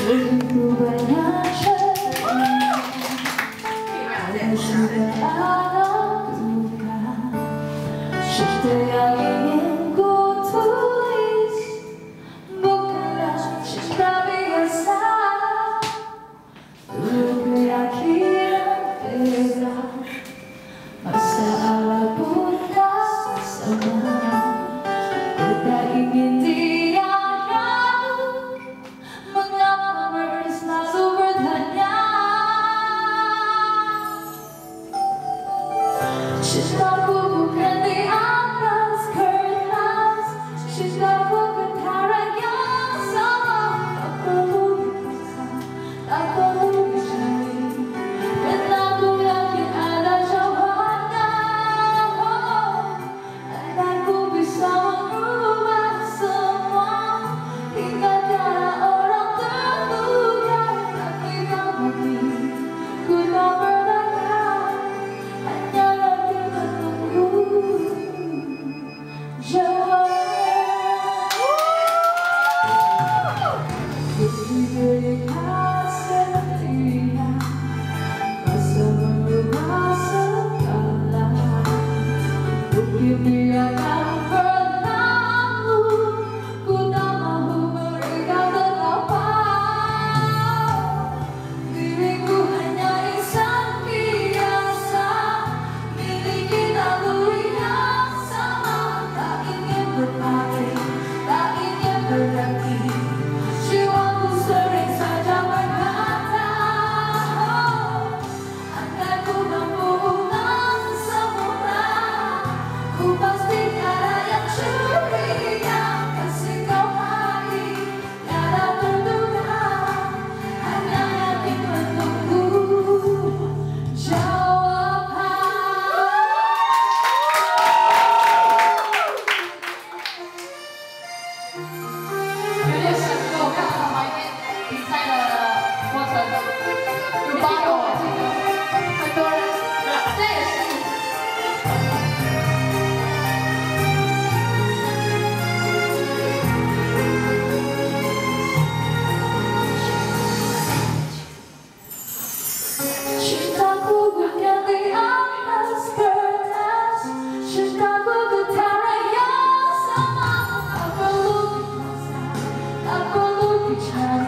Begitu banyak cerita yang sudah ada duka, cerita yang ingin ku tulis bukanlah cerita biasa. Dulu keyakinan beda, masalah pun tak sama. Ku tak ingin dia ragu, mengapa mereka selalu bertanya. Cintaku bukan di atas kertas, cintaku ketara yang sama. Tak perlu dipaksa, tak perlu dicari, dan aku yakin ada jawabannya. Andai ku bisa mengubah semua, hingga tiada orang terluka, tapi tak mungkin ku tak berdaya, hanya lagi menunggu jawabannya. Berikan setia, masa merubah segala. Mungkin dia akan berlalu, ku tak mahu berikan betapa. Diriku hanya insan biasa, miliki naluri yang sama. Tak ingin berpaling, tak ingin berganti, jiwaku sering saja berkata, andai ku mampu ulang semula, ku pasti tiada yang curiga. Kasih kau hari tiada terduga, hanya yakin menunggu jawaban.有点想给我看好吗？因为比赛的过程有包有我，很多人，这也是。Cintaku bukan di atas kertas, cintaku ketara yang sama. Tak perlu dipaksa, tak perlu dicari,